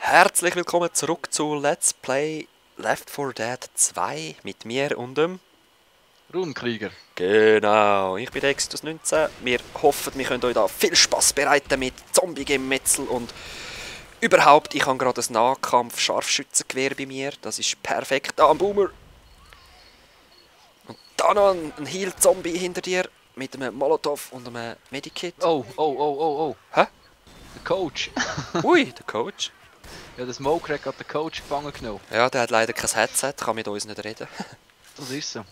Herzlich willkommen zurück zu Let's Play Left 4 Dead 2 mit mir und dem Runenkrieger. Genau, ich bin der Exodus 19. Wir hoffen, wir können euch da viel Spaß bereiten mit Zombie-Gemetzel und überhaupt, ich habe gerade ein Nahkampf-Scharfschützengewehr bei mir. Das ist perfekt. Da ein Boomer. Und da noch ein Heal-Zombie hinter dir mit einem Molotov und einem Medikit. Oh. Hä? Der Coach. Ui, der Coach. Ja, der Smokerack hat den Coach gefangen genommen. Ja, der hat leider kein Headset, kann mit uns nicht reden. Das ist so.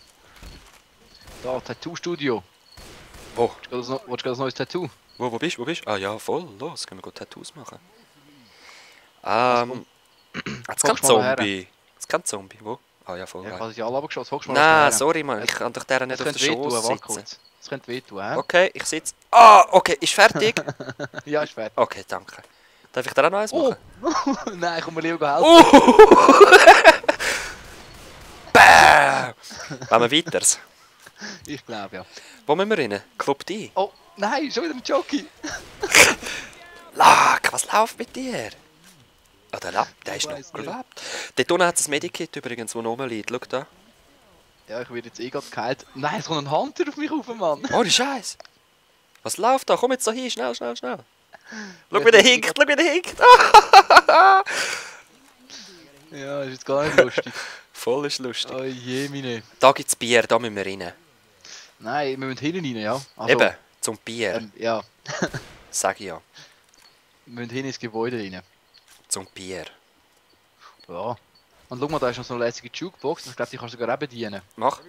Da, Tattoo-Studio. Wo? Willst du gerade ein neues Tattoo? Wo bist du? Ah ja, voll, los, können wir gut Tattoos machen. Jetzt kein Zombie. Jetzt kein Zombie, wo? Ah ja, voll Ja, ich geil. habe sie alle abgeschossen. Hockst mal Nein, sorry Mann, ich kann doch der nicht das auf den könnte wehtun, Schoß warte sitzen. kurz. Das könnte wehtun, hä? Okay, ich sitze. Ah, okay, ist fertig? Ja, ist fertig. Okay, danke. Darf ich dir auch noch eins machen? Nein, komm mir lieber helfen. Bam! Wollen wir weiter? Ich glaube ja. Wo müssen wir rein? Club D? Oh, nein, schon wieder ein Jockey. Lack, was läuft mit dir? Ah, der ist noch weiss nicht. gelebt. Dort unten hat es ein Medikit übrigens, das noch rumliegt. Schau da. Ja, ich werde jetzt eh gerade geheilt. Nein, es kommt ein Hunter auf mich rauf, Mann. Oh, die Scheiße. Was läuft da? Komm jetzt da hin, schnell. Schau, wie der hinkt, Ja, ist jetzt gar nicht lustig. Voll ist lustig. Oh je, meine. Da gibt es Bier, da müssen wir rein. Nein, wir müssen hinten rein, ja. Also, Eben, zum Bier, ja, sag ich ja. wir müssen hinten ins Gebäude rein. Zum Bier. Ja. Und schau mal, da ist noch so eine lässige Jukebox. Ich glaube, die kannst du sogar auch bedienen. Mach.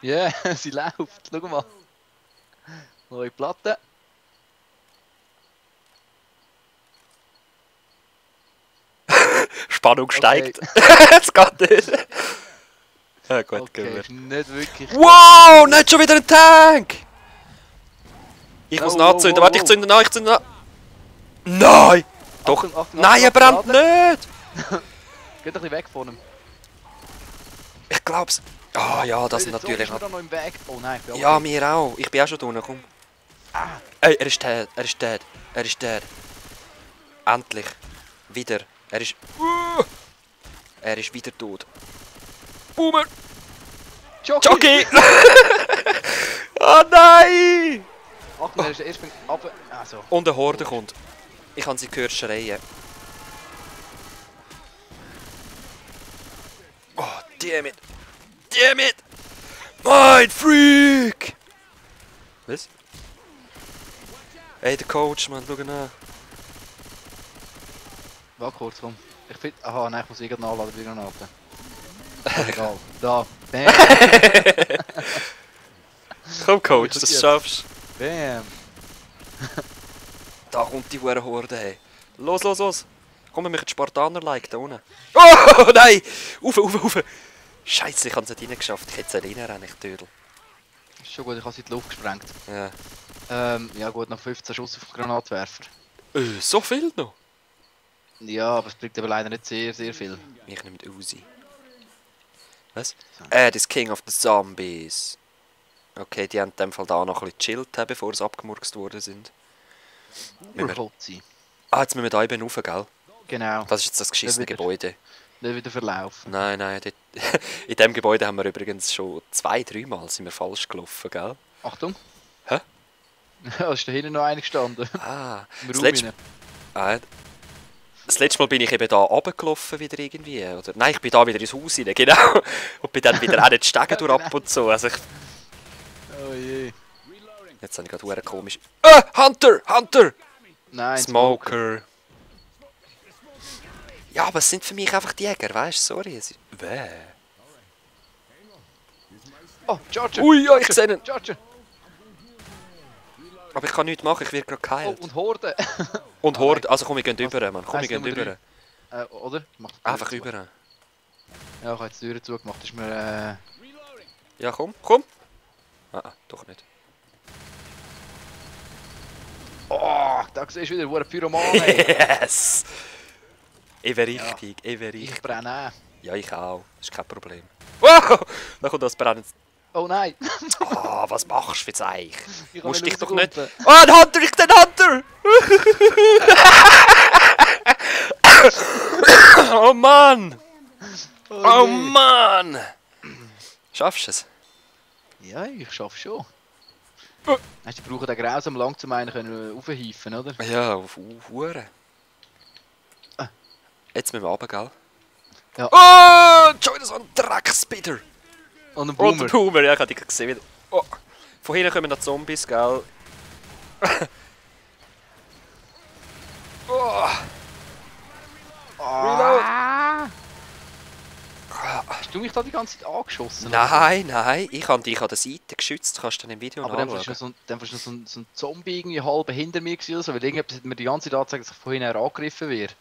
Ja, yeah, sie läuft. Schau mal. Neue Platte. Spannung Okay. steigt. Es geht nicht. Ja gut, Okay, gehen wir. ist nicht wirklich... Wow, nicht schon wieder ein Tank! Ich muss Oh, nachzünden. oh, Warte, ich zünde nach, Nein! Doch. Achtung, Achtung, Nein, er Achtung, brennt nicht! Geht ein bisschen weg von ihm. Ich glaub's. Ah ja, das sind Jetzt natürlich ist mir da noch im Weg. Oh nein, ich bin Ja, auch mir auch. Ich bin auch schon drunten, komm. Ah. Ey, er ist dead. Endlich. Wieder. Er ist wieder tot. Boomer! Jockey! Oh nein! Achtung, er ist erst beim... Aber... Also. Und eine Horde kommt. Ich habe sie gehört schreien. Oh, damn it! Mein Freak! Was? Ey, der Coach, Mann, schau nach. Warte kurz, komm. Ich finde... Aha, nein, ich muss irgendwann nachladen, wieder nachladen. Egal. Da. Bam. Komm, Coach, das schaffst du. Bam. Da kommt die hure Horde, hey. Los. Komm, wir machen die Spartaner-like da unten. Oh, nein! Ufe. Scheiße, ich habe es nicht reingeschafft. Ich hätte es reinrennen, ich Tödel. Ist schon gut, ich habe sie in die Luft gesprengt. Ja. Ja gut, noch 15 Schuss auf den Granatwerfer. So viel noch? Ja, aber es bringt aber leider nicht sehr viel. Ich nehme die Uzi. Was? Ed is King of the Zombies. Okay, die haben in dem Fall da noch ein bisschen gechillt, bevor sie abgemurkst worden sind. Überhotzi. Ah, jetzt müssen wir da eben rauf, gell? Genau. Das ist jetzt das geschissene wieder. Gebäude. Nicht wieder verlaufen. Nein, dort in dem Gebäude haben wir übrigens schon 2-3 Mal sind wir falsch gelaufen, gell? Achtung. Hä? Ja, ist da hinten noch einer gestanden. Ah, Im das Raum letzte, rein. das letzte Mal bin ich eben da runtergelaufen wieder irgendwie. Oder, nein, ich bin da wieder ins Haus rein, genau. Und bin dann wieder auch nicht steigen durch ab und so. Also ich, Oh je. jetzt habe ich gerade verdammt komisch... Hunter! Nein, Smoker. Ja, aber es sind für mich einfach die Jäger, weißt du? Sorry. Es ist... Oh, Charger! Ui, ja, ich sehe ihn. Charger! Aber ich kann nichts machen, ich werde gerade Oh, geheilt. und Horde! Und Horde, also komm, wir gehen rüber, Mann. Komm, wir Eins gehen Nummer rüber. Oder? Mach die Einfach Tür zu. rüber. Ja, ich habe jetzt die Tür zugemacht. Ist mir... Ja, komm. Ah, doch nicht. Oh, da siehst du wieder, wo ein Pyroman ist. Yes! Eben richtig. Ich brenne auch. Ja, ich auch. Das ist kein Problem. Wow! Da kommt das Brennen. Oh nein! Ah, was machst du für Zeich? Ich Musst kann dich doch nicht... rauskommen. Ah, ein Hunter! Ich sehe einen Hunter! Oh Mann! Oh nee. Mann! Schaffst du es? Ja, ich schaff's schon. Weißt du, die brauchen den grausam lang zum einen können aufhieven, oder? Ja, auf Uhren. Jetzt müssen wir runter, gell? Ja. Oh! Schon wieder so ein Drecksbitter! Und ein Und Boomer. der Boomer, ja, ich habe dich gesehen wieder. Oh. Von hinten kommen noch Zombies, gell? Oh. Ah. Hast du mich da die ganze Zeit angeschossen? Nein, nein, ich habe dich an der Seite geschützt, kannst du dann im Video Aber dann war nachschauen. so ein Zombie irgendwie halb hinter mir gewesen oder so, weil irgendetwas hat mir die ganze Zeit angezeigt, dass ich von hinten angegriffen werde.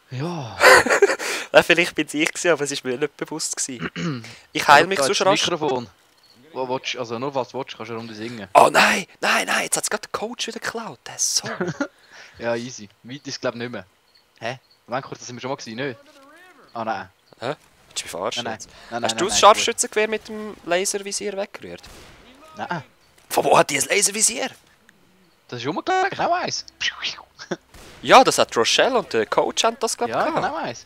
Ja. Ja, vielleicht bin es ich gewesen, aber es war mir nicht bewusst gewesen. Ich heile mich so das rasch. Mikrofon. Also nur was du willst, kannst du runter singen. Oh nein, nein, nein, jetzt hat es gerade der Coach wieder geklaut. Der ist so. Ja, easy. Weit ist glaube ich nicht mehr. Hä? Wann kurz, das sind wir schon mal gewesen, nicht? Ah nein. Hä? Willst du mich verarschen? Nein, jetzt? nein, Hast du das nein, Scharfschützengewehr mit dem Laservisier weggerührt? Nein. Von wo hat die ein Laservisier? Das ist rumgelegt, ich auch eins. Ja, das hat Rochelle und der Coach haben das glaube ich Ja, ich gehabt. auch eins.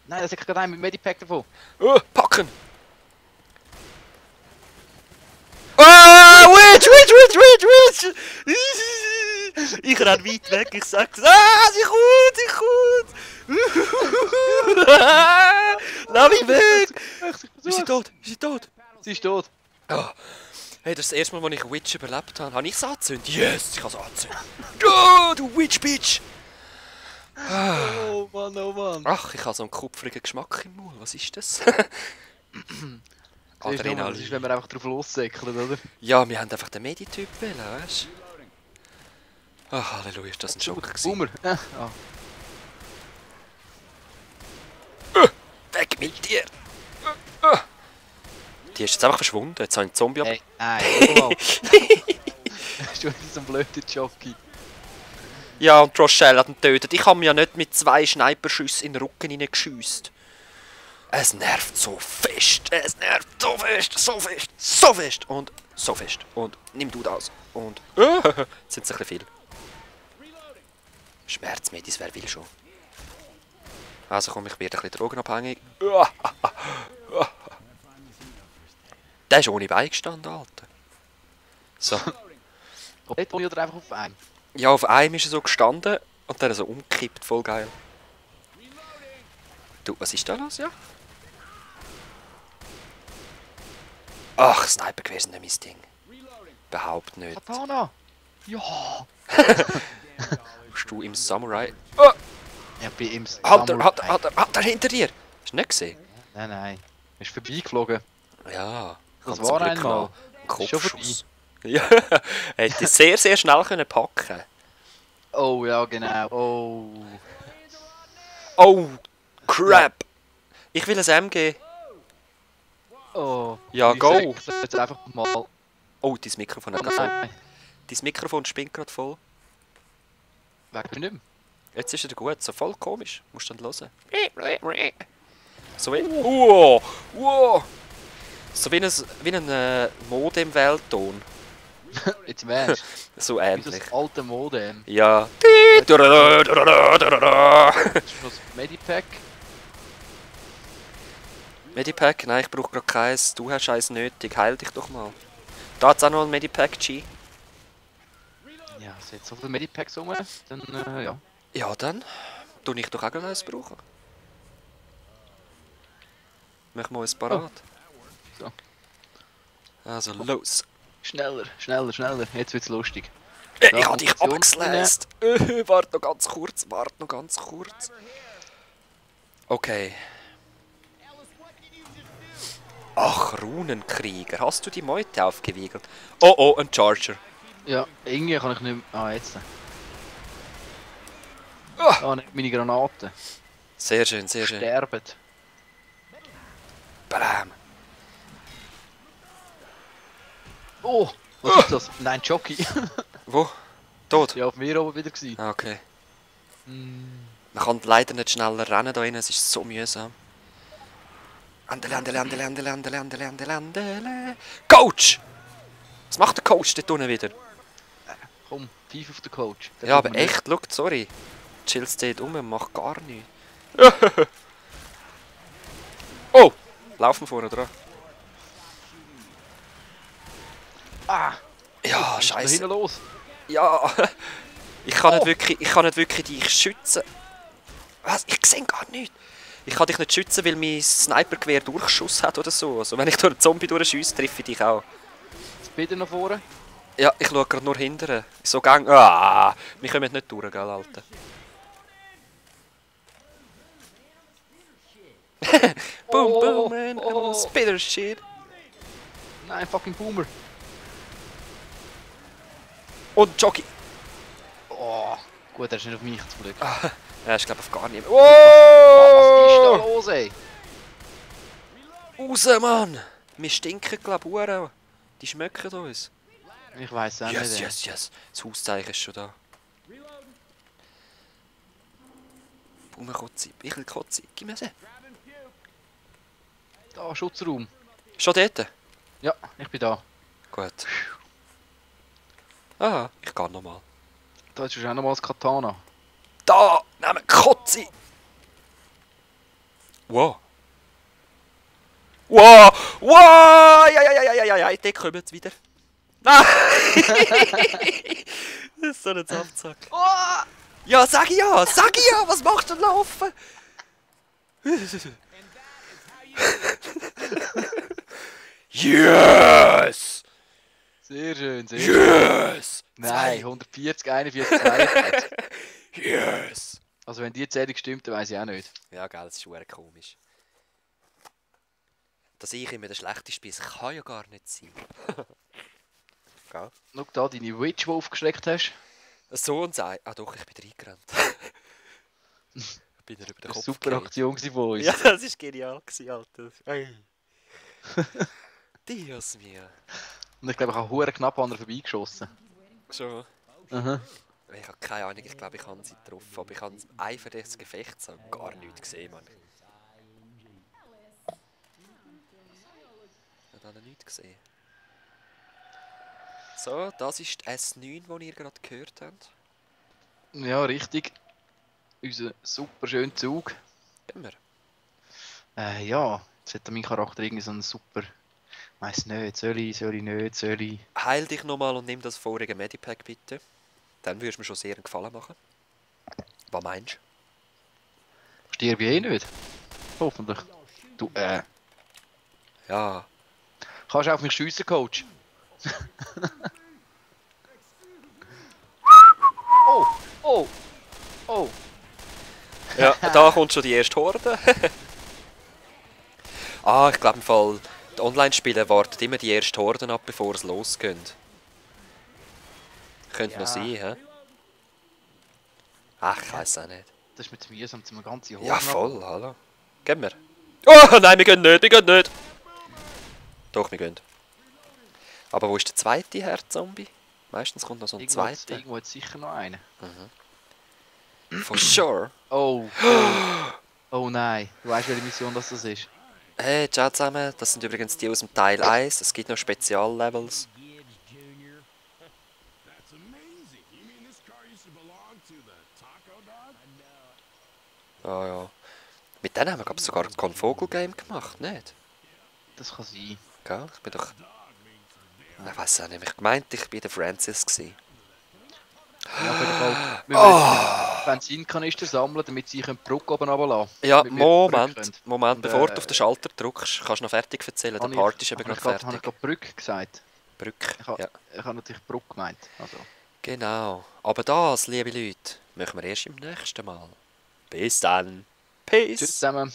Nein, das hat gerade einen mit Medipack davon. Packen! Ah, Witch, Witch, Witch, Witch, Witch! Ich renn weit weg, ich sag's. Ah, sie kommt, sie kommt! Lass mich weg! Ist sie tot? Ist sie tot? Sie ist tot. Oh. Hey, das ist das erste Mal, als ich Witch überlebt habe. Habe ich es angezündet? Yes, ich habe es angezündet. Oh, du Witch-Bitch! Oh Mann, oh Mann. Ach, ich habe so einen kupfrigen Geschmack im Mund. Was ist das? Das ist, wenn man einfach drauf lossäckelt, oder? Ja, wir haben einfach den Medityp wählen, weißt du? Ach, Halleluja, ist das ein Schock gewesen. Boomer. Ja. Weg mit dir! Die ist jetzt einfach verschwunden. Jetzt habe ich einen Zombie ab. Hey, nein, guck mal. Hast du wieder so einen blöden Jockey? Ja, und Rochelle hat ihn getötet. Ich habe mir ja nicht mit 2 Sniperschüssen in den Rücken hineingeschiesst. Es nervt so fest. Es nervt so fest. So fest. So fest. Und so fest. Und nimm du das. Und jetzt sind es ein bisschen viel. Schmerzmedis, wer will schon. Also komm, ich werde ein bisschen drogenabhängig. Der ist ohne Bein gestanden, Alter. So. Komplett oder einfach auf einen? Ja, auf einem ist er so gestanden und dann so umgekippt. Voll geil. Du, was ist da los, ja? Ach, Snipergewehr sind nicht mein Ding. Überhaupt nicht. Katana! Ja! Bist du im Samurai? Ja, bei ihm. Hat er hinter dir? Hast du nicht gesehen? Nein, nein. Er ist vorbeigeflogen. Ja. Das kann war zum Glück einmal. noch einen Ist schon Kopfschuss. Ja, er hätte sehr, sehr schnell können packen. Oh ja, genau. Oh. Oh, crap. Ich will ein MG. Oh. Ja, Ich go. sag jetzt einfach mal. Oh, dein Mikrofon hat Oh, gerade voll. nein. Dein Mikrofon spinnt gerade voll. Weg nicht mehr. Jetzt ist er gut, so voll komisch. Musst du dann hören. So wie... Wow! Wow! So wie ein Modem-Weltton. Jetzt wärst So du. Wie ähnlich. das alte Modem. Ja. Hast du noch das Medipack? Medipack? Nein, ich brauche gerade keins. Du hast eins nötig. Heil dich doch mal. Da hat es auch noch ein Medipack, G. Ja, es hat so viele Medipacks rum. Dann, ja. Ja, dann tue ich doch auch gleich eins brauchen. Mach mal eins parat. So. Also los. Schneller, schneller, schneller. Jetzt wird's lustig. Ich habe dich abgesläst. Warte noch ganz kurz, warte noch ganz kurz. Okay. Ach, Runenkrieger. Hast du die Meute aufgewiegelt? Oh, oh, ein Charger. Ja, irgendwie kann ich nicht mehr... Ah, jetzt. Ah. Ah, nicht meine Granaten. Sehr schön, sehr schön. Sterben. Bam. Oh, was ist das? Nein, Jockey. Wo? Tot? Ja, auf mir oben wieder gewesen. Ah, okay. Mm. Man kann leider nicht schneller rennen da rein, es ist so mühsam. Andele, andele, andele, andele, andele, andele, andele, andele. Coach! Was macht der Coach dort unten wieder? Komm, pfeif auf den Coach. Der Ja, tut aber mir nicht. echt, schau, sorry. Chillst dort rum und macht gar nichts. Oh! Laufen wir vorne dran. Ah! Ja, Was ist da scheiße. hinten los? Ja! Ich kann nicht wirklich dich schützen. Was? Ich sehe gar nichts. Ich kann dich nicht schützen, weil mein Snipergewehr Durchschuss hat oder so. Also wenn ich durch einen Zombie durchschiesse, treffe ich dich auch. Jetzt bitte noch vorne. Ja, ich schaue gerade nur hinterher. So gang. Ah! Wir kommen nicht durch, gell, Alter. Boom, boom, man. I'm a spitter shit. Nein, fucking Boomer. Und Jockey. Oh, gut, er ist nicht auf mich zum Glück. Er ist, glaube ich, auf gar niemand. Was ist da Wow! los, ey? Raus, Mann! Wir stinken, glaube ich, Uhren. Die schmecken uns. Ich weiß auch Yes, nicht. ey. yes, yes. Das Hauszeichen ist schon da. Baumenkotze. Ich will Kotze. Gib mir sie. Da, Schutzraum. Schon dort? Ja, ich bin da. Gut. Ah, ich gehe nochmal. Da ist auch nochmal das Katana. Da! Nehmen Kotze! Wow. Wow! Wow! Ja, dort kommen sie wieder. Nein! Das ist so ein Saftsack. Oh! Ja, sag ich ja! Sag ich ja! Was machst du denn laufen? Yes! Sehr schön, sehr schön. Yes! Nein, 140, 41, 42. Yes! Also wenn die Zählung stimmt, dann weiss ich auch nicht. Ja, gell, das ist schwer komisch. Dass ich immer der Schlechteste bin, das kann ja gar nicht sein. Gell? Schau da, deine Witch, die du aufgeschreckt hast. So und sei. Ah doch, ich bin reingerannt. Ich bin dir über den Das war Kopf eine super gefallen. Aktion von uns. Ja, das war genial, Alter. Ey. Dios mio. Und ich glaube, ich habe hure knapp an ihr vorbeigeschossen. Schon. Aha. Ich habe keine Ahnung, ich glaube, ich habe sie getroffen. Aber ich habe einfach das Gefecht so gar nichts gesehen, Mann. Ich habe nichts gesehen. So, das ist die S9, die ihr gerade gehört habt. Ja, richtig. Unser super schöner Zug. Immer. Ja, jetzt hat mein Charakter irgendwie so einen super... Ich weiss nicht, soll ich nicht. Heil dich nochmal und nimm das vorige Medipack bitte. Dann würdest du mir schon sehr einen Gefallen machen. Was meinst du? Stirb ich eh nicht. Hoffentlich. Du, Ja. kannst du auf mich schiessen, Coach? Oh, oh, oh. Ja, da kommt schon die erste Horde. Ich glaube im Fall, die Online-Spiele warten immer die ersten Horden ab, bevor es losgeht. Könnte noch sein, hä? Ach, ich weiss auch nicht. Das ist mir zu mühsam, zu einem ganzen Horden. Ja, voll, hallo. Gehen wir. Oh, nein, wir gehen nicht, Doch, wir gehen. Aber wo ist der zweite Herr-Zombie? Meistens kommt noch so ein zweiter. Irgendwo hat sicher noch einen. For sure. Oh, oh. Oh nein, du weißt, welche Mission das ist. Hey, ciao zusammen. Das sind übrigens die aus dem Teil 1. Es gibt noch Speziallevels. Ah ja. Mit denen haben wir, glaube ich, sogar ein Konvogel-Game gemacht, nicht? Das kann sein. Gell? Ich bin doch... Ich weiß auch nicht, ich meinte, ich war der Francis gewesen. Ja, auf jeden Fall. Wir müssen Benzinkanister sammeln, damit sie die Brücke oben runterlassen. Ja, damit wir zurück können. Moment, Und, bevor du auf den Schalter drückst, kannst du noch fertig erzählen. Der Part ist eben gerade Habe fertig. ich gerade Brücke gesagt? Brücke, ja. Ich habe natürlich Brücke gemeint. Also. Genau. Aber das, liebe Leute, machen wir erst im nächsten Mal. Bis dann. Peace. Tschüss zusammen.